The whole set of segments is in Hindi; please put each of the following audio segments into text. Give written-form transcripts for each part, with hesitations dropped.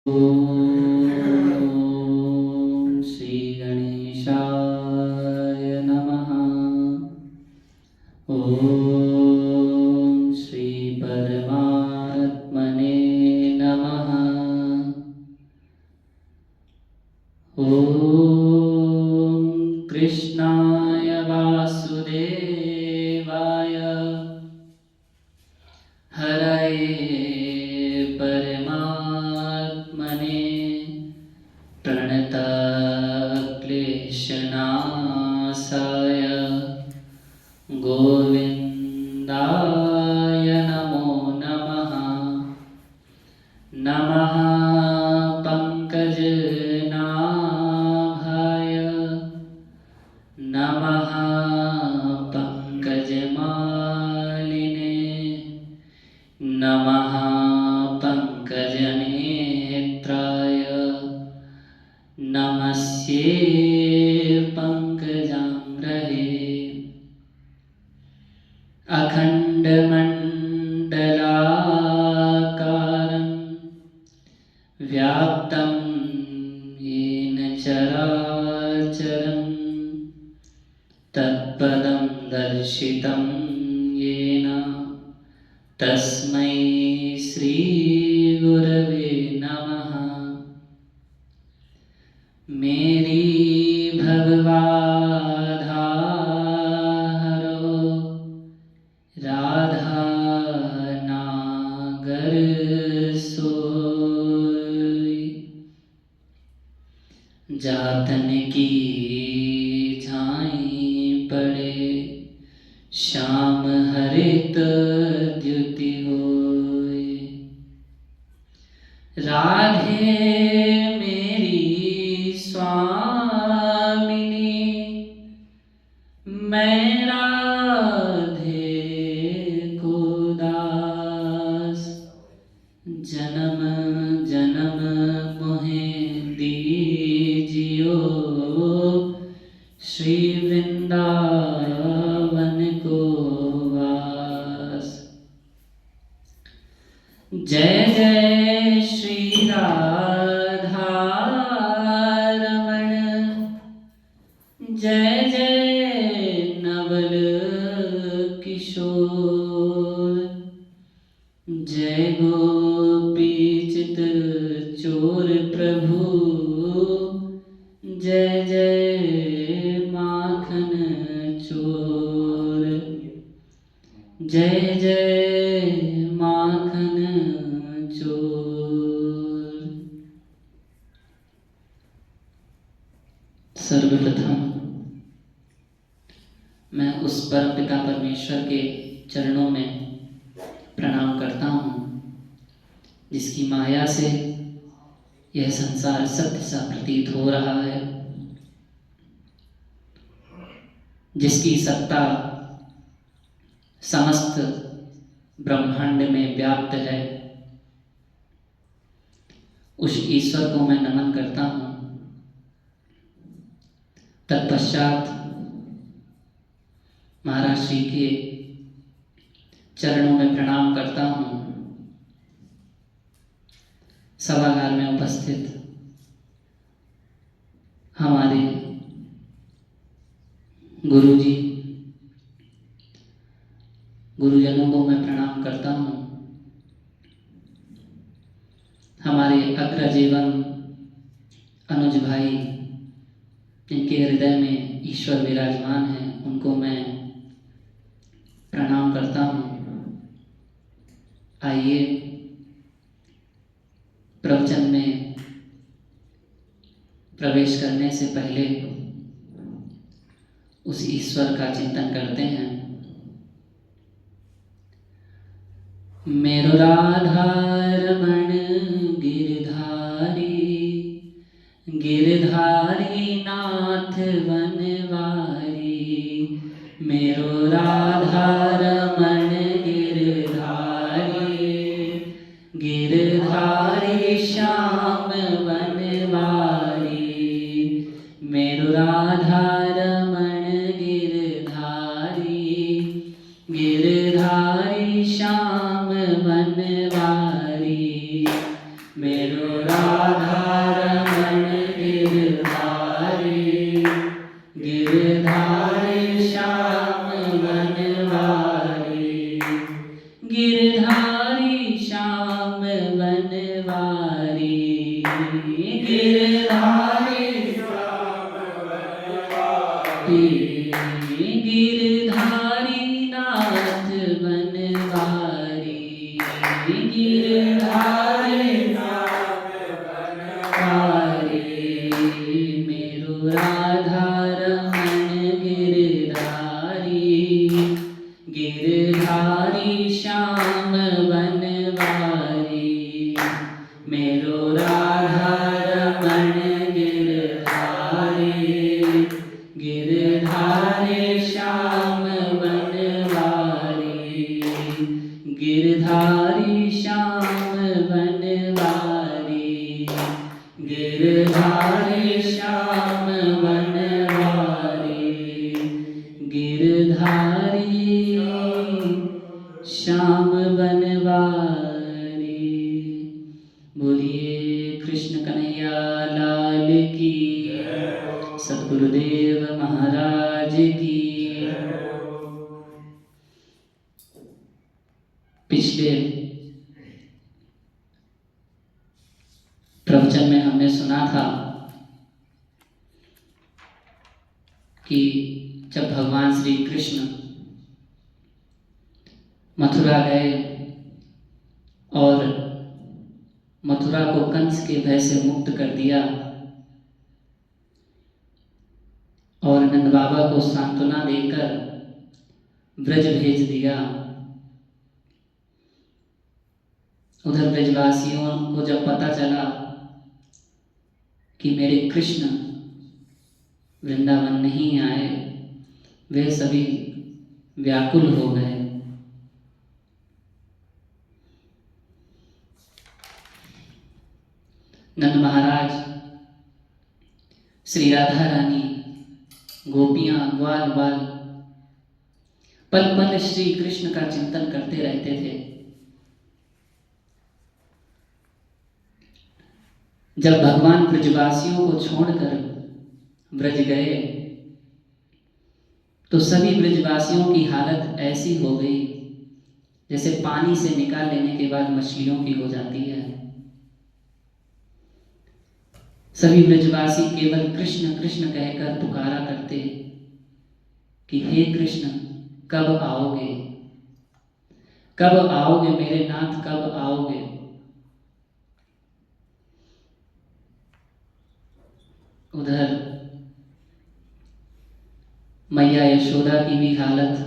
ॐ श्री गणेशाय नमः। ॐ श्री परमात्मने नमः। ॐ कृष्णाय वासुदेवाय हरये परमात्मने प्रणतक्लेशनाशाय गोविन्दाय नमो नमः। नमः पंकजनाभाय नमः पंकजमालिने नमः पंकजनेत्राय नमस्ये पंकजांग्रहे। अखण्डमण्डलाकारं व्याप्तं येन चराचरं तत्पदं दर्शितं येन तस्मै श्री गुरवे नमः। मेरी भगवाधारो राधा नागर सोई। जातन की झाई पड़े श्याम हरित द्युति होय। राधे मेरी स्वामिनी मैं राधे को दास। जन्म जन्म मोहे दीजियो श्री वृंदावन को वास। जय जय श्री राधा रमण जय जय नवल किशोर। जय गोपीचित चोर प्रभु जय जय माखन चोर। जय जय माखन चोर। सर्वप्रथम मैं उस परम पिता परमेश्वर के चरणों में प्रणाम करता हूँ जिसकी माया से यह संसार सत्य सा प्रतीत हो रहा है, जिसकी सत्ता समस्त ब्रह्मांड में व्याप्त है। उस ईश्वर को मैं नमन करता हूँ। तत्पश्चात महाराज श्री के चरणों में प्रणाम करता हूँ। सभागार में उपस्थित हमारे गुरुजी गुरुजनों को मैं प्रणाम करता हूँ। हमारे अग्रज एवं अनुज भाई जिनके हृदय में ईश्वर विराजमान है उनको मैं प्रणाम करता हूँ। आइए प्रवचन में प्रवेश करने से पहले उस ईश्वर का चिंतन करते हैं। मेरो राधा रमण गिरधारी गिरधारी नाथ वनवारी। मेरो राधा रमण गिरधारी गिरधारी श्याम वनवारी। मेरो राधा रमण गिरधारी गिरधारी श्याम वनवारी। मेरो राधा राधारमण गिरधारी, गिरधारी श्याम बनवारी, गिरधारी श्याम बनवारी, गिरधारी श्याम बनवारी, गिरधारी नाथ बनवारी, गिरधारी नाथ बनवारी, मेरो राधारमण गिरधारी, गिरधारी श्याम बनवारी, मेरो राधारमण गिरधारी, गिरधारी श्याम बनवारी, गिरधारी श्याम बनवारी, गिरधारी श्याम बनवारी, गिरधारी श्याम बनवारी। बोलिए कृष्ण कन्हैया लाल की, सद्गुरुदेव महाराज की। पिछले प्रवचन में हमने सुना था कि जब भगवान श्री कृष्ण मथुरा गए और मथुरा को कंस के भय से मुक्त कर दिया और नंद बाबा को सांत्वना देकर ब्रज भेज दिया, उधर ब्रजवासियों को जब पता चला कि मेरे कृष्ण वृंदावन नहीं आए, वे सभी व्याकुल हो गए। नंद महाराज, श्री राधा रानी, गोपियां, ग्वाल बाल पल पल श्री कृष्ण का चिंतन करते रहते थे। जब भगवान ब्रजवासियों को छोड़कर ब्रज गए तो सभी ब्रजवासियों की हालत ऐसी हो गई जैसे पानी से निकाल लेने के बाद मछलियों की हो जाती है। सभी ब्रजवासी केवल कृष्ण कृष्ण कहकर पुकारा करते कि हे कृष्ण, कब आओगे, कब आओगे मेरे नाथ, कब आओगे। उधर मैया यशोदा की भी हालत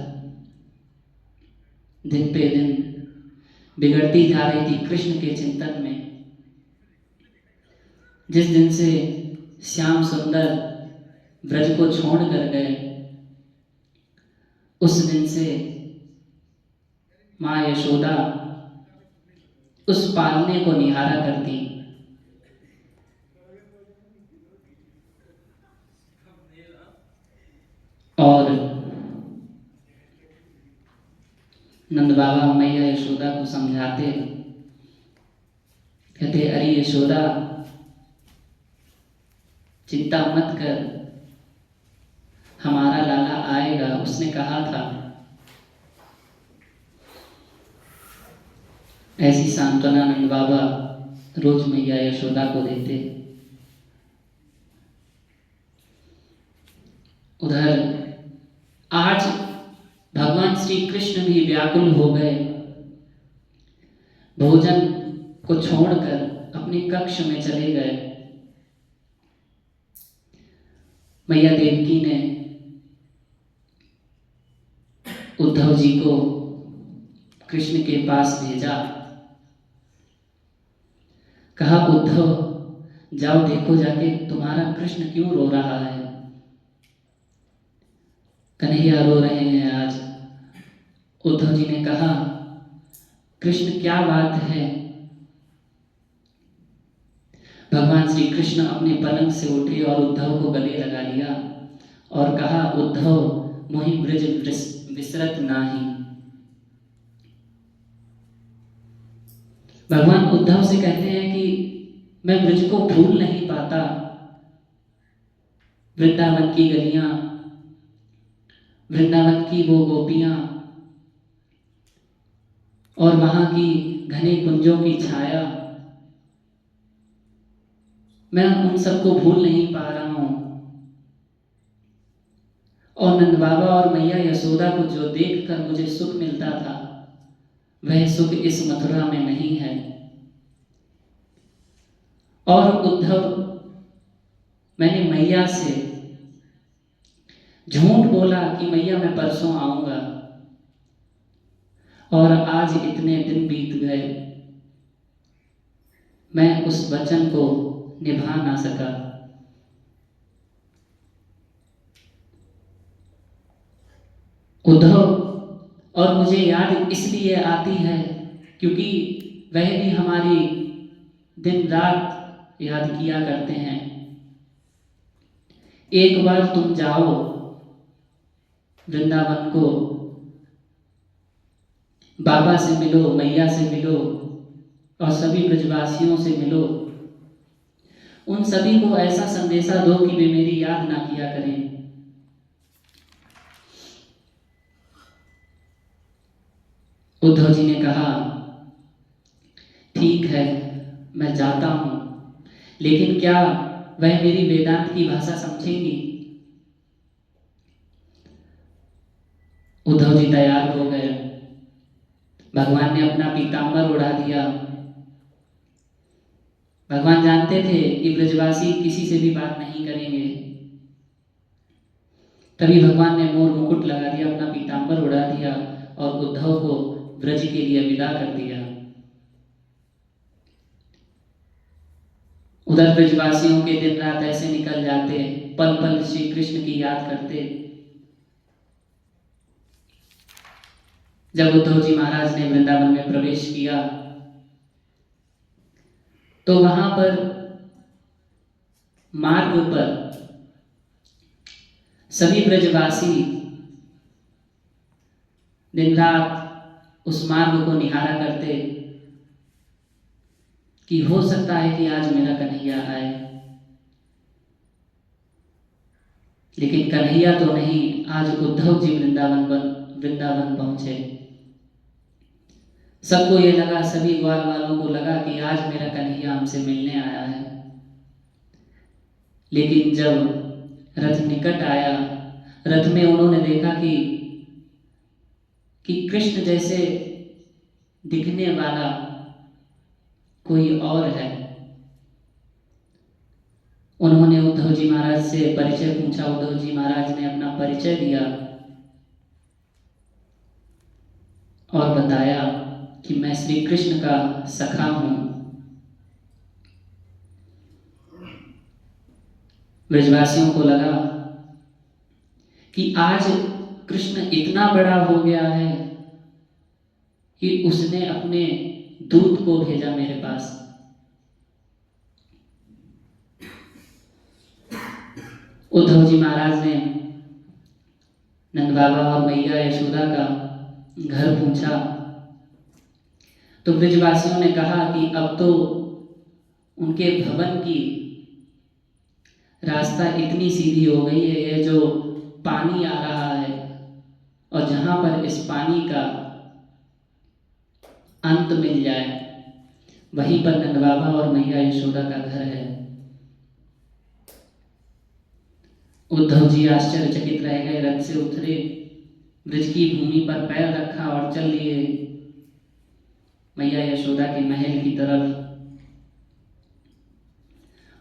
दिन पे दिन बिगड़ती जा रही थी कृष्ण के चिंतन में। जिस दिन से श्याम सुंदर ब्रज को छोड़ कर गए, उस दिन से माँ यशोदा उस पालने को निहारा करती। और नंद बाबा मैया यशोदा को समझाते, कहते अरे यशोदा, चिंता मत कर, हमारा लाला आएगा, उसने कहा था। ऐसी सांत्वना नंद बाबा रोज मैया यशोदा को देते। उधर आज भगवान श्री कृष्ण भी व्याकुल हो गए। भोजन को छोड़कर अपने कक्ष में चले गए। मैया देवकी ने उद्धव जी को कृष्ण के पास भेजा। कहा उद्धव, जाओ देखो जाके तुम्हारा कृष्ण क्यों रो रहा है। कन्हैया रो रहे हैं आज। उद्धव जी ने कहा, कृष्ण क्या बात है। भगवान श्री कृष्ण अपने पलंग से उठे और उद्धव को गले लगा लिया और कहा, उद्धव मोहि ब्रज विसरत नाही। भगवान उद्धव से कहते हैं कि मैं ब्रज को भूल नहीं पाता। वृंदावन की गलियां, वृंदावन की वो गोपियां और वहां की घने कुंजों की छाया, मैं उन सबको भूल नहीं पा रहा हूं। और नंद बाबा और मैया यशोदा को जो देखकर मुझे सुख मिलता था, वह सुख इस मथुरा में नहीं है। और उद्धव, मैंने मैया से झूठ बोला कि मैया मैं परसों आऊंगा, और आज इतने दिन बीत गए, मैं उस वचन को निभा ना सका। उद्धव, और मुझे याद इसलिए आती है क्योंकि वह भी हमारी दिन रात याद किया करते हैं। एक बार तुम जाओ वृंदावन को, बाबा से मिलो, मैया से मिलो और सभी ब्रजवासियों से मिलो। उन सभी को ऐसा संदेशा दो कि वे मेरी याद ना किया करें। उद्धव जी ने कहा, ठीक है मैं जाता हूं, लेकिन क्या वह मेरी वेदांत की भाषा समझेंगी? उद्धव जी तैयार हो गए। भगवान ने अपना पीताम्बर उड़ा दिया। भगवान जानते थे कि ब्रजवासी किसी से भी बात नहीं करेंगे। तभी भगवान ने मोर मुकुट लगा दिया, अपना पीताम्बर उड़ा दिया और उद्धव को ब्रज के लिए विदा कर दिया। उधर ब्रजवासियों के दिन रात ऐसे निकल जाते, पल पल श्री कृष्ण की याद करते। जब उद्धव जी महाराज ने वृंदावन में प्रवेश किया तो वहां पर मार्ग पर सभी ब्रजवासी दिन रात उस मार्ग को निहारा करते कि हो सकता है कि आज मेरा कन्हैया आए। लेकिन कन्हैया तो नहीं, आज उद्धव जी वृंदावन पहुंचे। सबको ये लगा, सभी ग्वाल वालों को लगा कि आज मेरा कन्हैया हमसे मिलने आया है। लेकिन जब रथ निकट आया, रथ में उन्होंने देखा कि कृष्ण जैसे दिखने वाला कोई और है। उन्होंने उद्धव जी महाराज से परिचय पूछा। उद्धव जी महाराज ने अपना परिचय दिया और बताया कि मैं श्री कृष्ण का सखा हूं। ब्रजवासियों को लगा कि आज कृष्ण इतना बड़ा हो गया है कि उसने अपने दूत को भेजा मेरे पास। उद्धव जी महाराज ने नंद बाबा और मैया यशोदा का घर पूछा तो ब्रजवासियों ने कहा कि अब तो उनके भवन की रास्ता इतनी सीधी हो गई है, ये जो पानी आ रहा है और जहां पर इस पानी का अंत मिल जाए वहीं पर नंद बाबा और मैया यशोदा का घर है। उद्धव जी आश्चर्यचकित रह गए, रथ से उतरे, ब्रज की भूमि पर पैर रखा और चल लिए मैया यशोदा के महल की तरफ।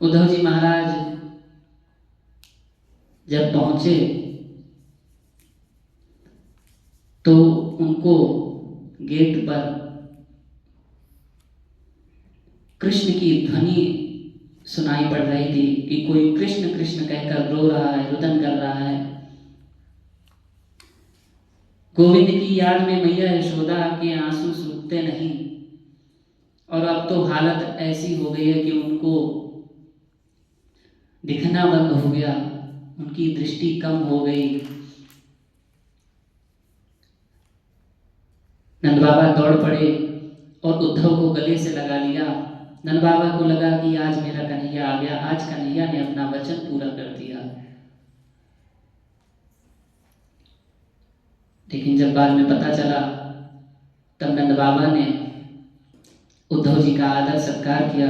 उद्धव जी महाराज जब पहुंचे तो उनको गेट पर कृष्ण की ध्वनि सुनाई पड़ रही थी कि कोई कृष्ण कृष्ण कहकर रो रहा है, रुदन कर रहा है। गोविंद की याद में मैया यशोदा के आंसू सूखते नहीं और अब तो हालत ऐसी हो गई है कि उनको दिखना बंद हो गया, उनकी दृष्टि कम हो गई। नंद बाबा दौड़ पड़े और उद्धव को गले से लगा लिया। नंद बाबा को लगा कि आज मेरा कन्हैया आ गया, आज कन्हैया ने अपना वचन पूरा कर दिया। लेकिन जब बाद में पता चला, तब नंद बाबा ने उद्धव जी का आदर सत्कार किया,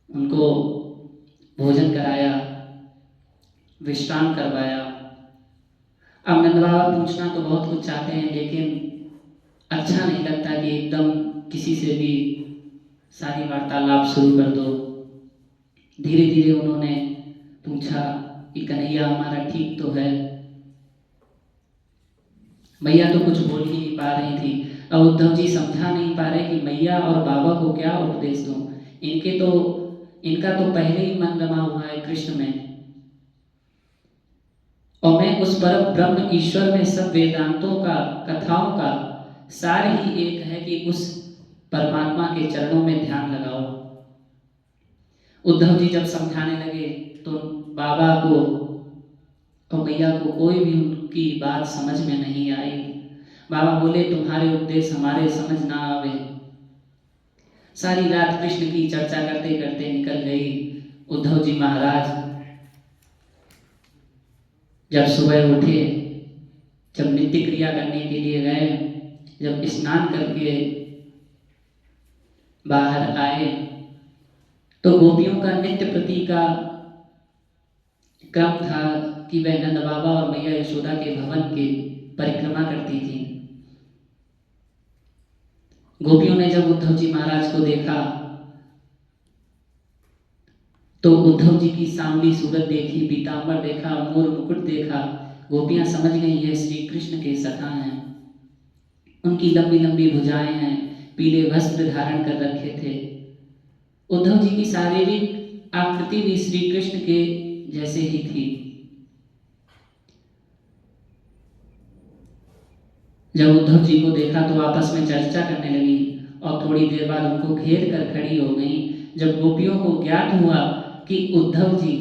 उनको भोजन कराया, विश्राम करवाया। अब नंद बाबा पूछना तो बहुत कुछ चाहते हैं, लेकिन अच्छा नहीं लगता कि एकदम किसी से भी सारी वार्तालाप शुरू कर दो। धीरे धीरे उन्होंने पूछा कि कन्हैया हमारा ठीक तो है। मैया तो कुछ बोल ही नहीं पा रही थी। अब उद्धव जी समझा नहीं पा रहे कि मैया और बाबा को क्या उपदेश दूं। इनका तो पहले ही मन रमा हुआ है कृष्ण में, और मैं उस परम ब्रह्म ईश्वर में सब वेदांतों का, कथाओं का सार ही एक है कि उस परमात्मा के चरणों में ध्यान लगाओ। उद्धव जी जब समझाने लगे तो बाबा को और मैया को कोई भी उनकी बात समझ में नहीं आई। बाबा बोले, तुम्हारे उपदेश हमारे समझ ना आवे। सारी रात कृष्ण की चर्चा करते करते निकल गई। उद्धव जी महाराज जब सुबह उठे, जब नित्य क्रिया करने के लिए गए, जब स्नान करके बाहर आए, तो गोपियों का नित्य प्रति का क्रम था कि वह नंद बाबा और मैया यशोदा के भवन की परिक्रमा करती थी। गोपियों ने जब उद्धव जी महाराज को देखा तो उद्धव जी की सांवली सूरत देखी, पीतांबर देखा, मोर मुकुट देखा, गोपियां समझ गई यह श्री कृष्ण के सखा हैं। उनकी लंबी लंबी भुजाएं हैं, पीले वस्त्र धारण कर रखे थे। उद्धव जी की शारीरिक आकृति भी श्री कृष्ण के जैसे ही थी। जब उद्धव जी को देखा तो आपस में चर्चा करने लगी और थोड़ी देर बाद उनको घेर कर खड़ी हो गई। जब गोपियों को ज्ञात हुआ कि उद्धव जी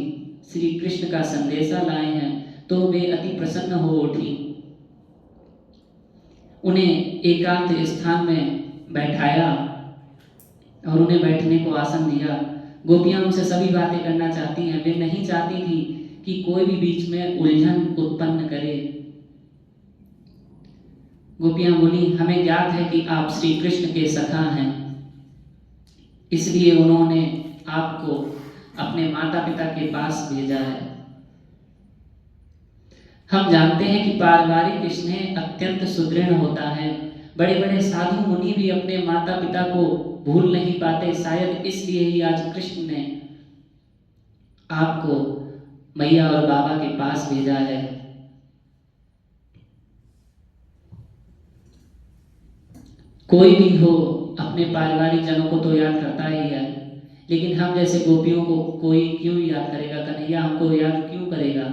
श्री कृष्ण का संदेशा लाए हैं तो वे अति प्रसन्न हो उठी। उन्हें एकांत स्थान में बैठाया और उन्हें बैठने को आसन दिया। गोपियां उनसे सभी बातें करना चाहती हैं, वे नहीं चाहती थी कि कोई भी बीच में उलझन उत्पन्न करे। गोपियां बोली, हमें ज्ञात है कि आप श्री कृष्ण के सखा हैं, इसलिए उन्होंने आपको अपने माता पिता के पास भेजा है। हम जानते हैं कि पारिवारिक स्नेह अत्यंत सुदृढ़ होता है। बड़े बड़े साधु मुनि भी अपने माता पिता को भूल नहीं पाते। शायद इसलिए ही आज कृष्ण ने आपको मैया और बाबा के पास भेजा है। कोई भी हो अपने पारिवारिक जनों को तो याद करता ही है, लेकिन हम जैसे गोपियों को कोई क्यों याद करेगा? कन्हैया हमको याद क्यों करेगा?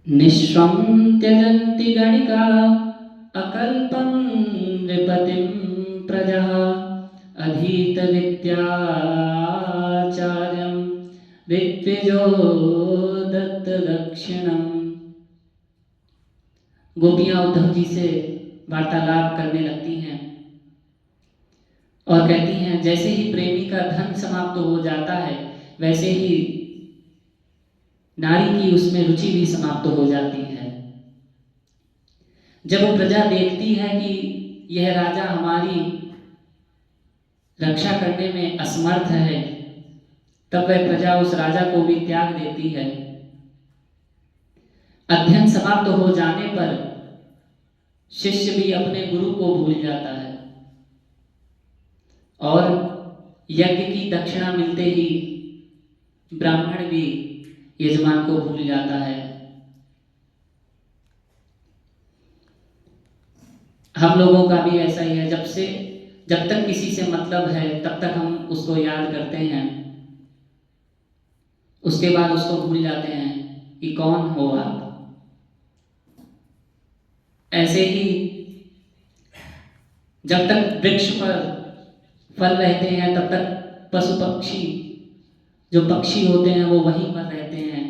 निःश्वं त्यजन्ति गणिका अकल्पं नृपतिं प्रजः अधीत विद्याचार्यं ऋत्विजो दत्त दक्षिणम्। गोपियां उद्धव जी से वार्तालाप करने लगती हैं और कहती हैं, जैसे ही प्रेमी का धन समाप्त हो जाता है वैसे ही नारी की उसमें रुचि भी समाप्त हो जाती है। जब प्रजा देखती है कि यह राजा हमारी रक्षा करने में असमर्थ है, तब वह प्रजा उस राजा को भी त्याग देती है। अध्ययन समाप्त हो जाने पर शिष्य भी अपने गुरु को भूल जाता है और यज्ञ की दक्षिणा मिलते ही ब्राह्मण भी यजमान को भूल जाता है। हम लोगों का भी ऐसा ही है। जब तक किसी से मतलब है तब तक हम उसको याद करते हैं, उसके बाद उसको भूल जाते हैं कि कौन हो आप। ऐसे ही जब तक वृक्ष पर फल रहते हैं तब तक पशु पक्षी जो पक्षी होते हैं वो वहीं पर रहते हैं,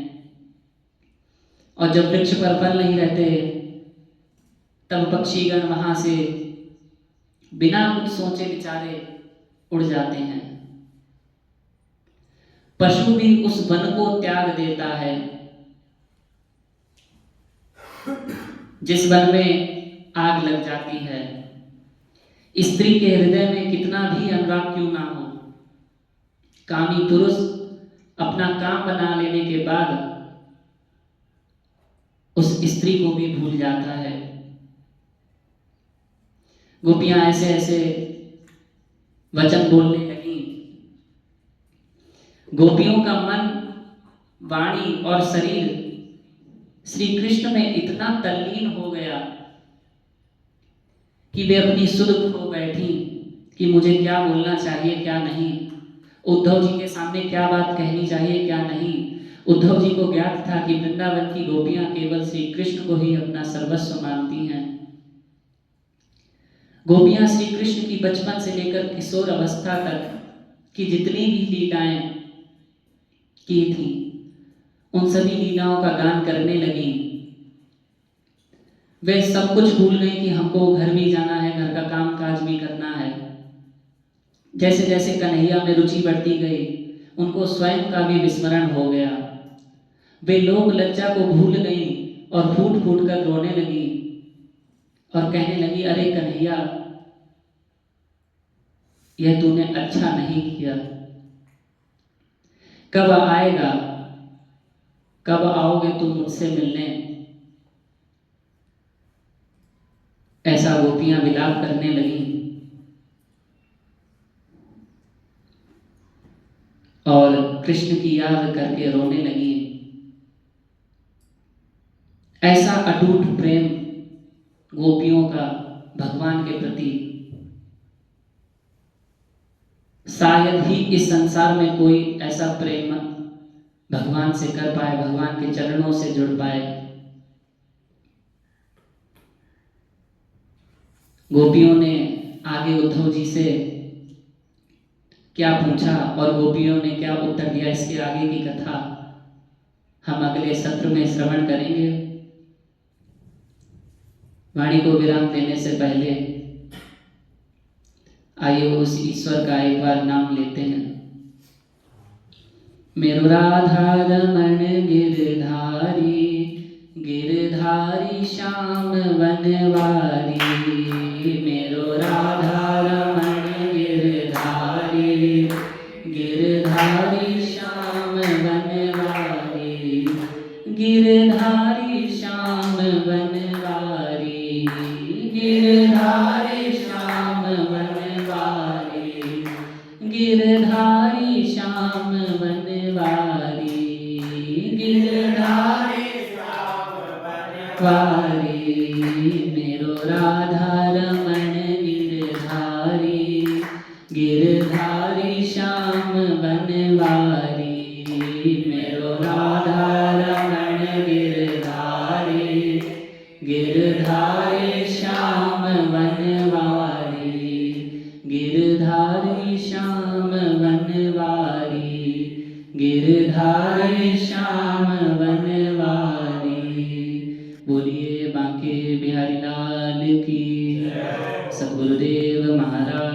और जब वृक्ष पर फल नहीं रहते तब पक्षीगण वहां से बिना कुछ सोचे विचारे उड़ जाते हैं। पशु भी उस वन को त्याग देता है जिस वन में आग लग जाती है। स्त्री के हृदय में कितना भी अनुराग क्यों ना हो, कामी पुरुष अपना काम बना लेने के बाद उस स्त्री को भी भूल जाता है। गोपियां ऐसे ऐसे वचन बोलने लगी। गोपियों का मन, वाणी और शरीर श्री कृष्ण में इतना तल्लीन हो गया कि वे अपनी सुध खो बैठी कि मुझे क्या बोलना चाहिए क्या नहीं, उद्धव जी के सामने क्या बात कहनी चाहिए क्या नहीं। उद्धव जी को ज्ञात था कि वृंदावन की गोपियां केवल श्री कृष्ण को ही अपना सर्वस्व मानती हैं। गोपियां श्री कृष्ण की बचपन से लेकर किशोर अवस्था तक की जितनी भी लीलाएं की थी, उन सभी लीलाओं का गान करने लगी। वे सब कुछ भूल गई कि हमको घर भी जाना है, घर का काम काज भी करना है। जैसे जैसे कन्हैया में रुचि बढ़ती गई, उनको स्वयं का भी विस्मरण हो गया। वे लोग लज्जा को भूल गई और फूट फूट कर रोने लगी और कहने लगी, अरे कन्हैया, यह तूने अच्छा नहीं किया। कब आएगा, कब आओगे तुम मुझसे मिलने? ऐसा गोपियां विलाप करने लगी और कृष्ण की याद करके रोने लगी। ऐसा अटूट प्रेम गोपियों का भगवान के प्रति शायद ही इस संसार में कोई ऐसा प्रेम भगवान से कर पाए, भगवान के चरणों से जुड़ पाए। गोपियों ने आगे उद्धव जी से क्या पूछा और गोपियों ने क्या उत्तर दिया, इसके आगे की कथा हम अगले सत्र में श्रवण करेंगे। वाणी को विराम देने से पहले आइए उस ईश्वर का एक बार नाम लेते हैं। मेरो राधा रमण गिरधारी, गिरधारी श्याम वनवारी। मेरो राधा रमण गिरधारी, गिरधारी श्याम वनवारी। गिरधारी श्याम वनवारी, गिरधारी श्याम वनवारी। गिरधारी श्याम वनवारी, गिरधारी श्याम वनवारी। मेरो राधा रमण गिरधारी, गिरधारी श्याम वनवारी। मेरो राधा रमण गिरधारी, गिरधारी श्याम वनवारी। गिरधारी श्याम वनवारी, गिरधारी श्याम वनवारी। बोलिए बांके बिहारी लाल की, सद्गुरुदेव महाराज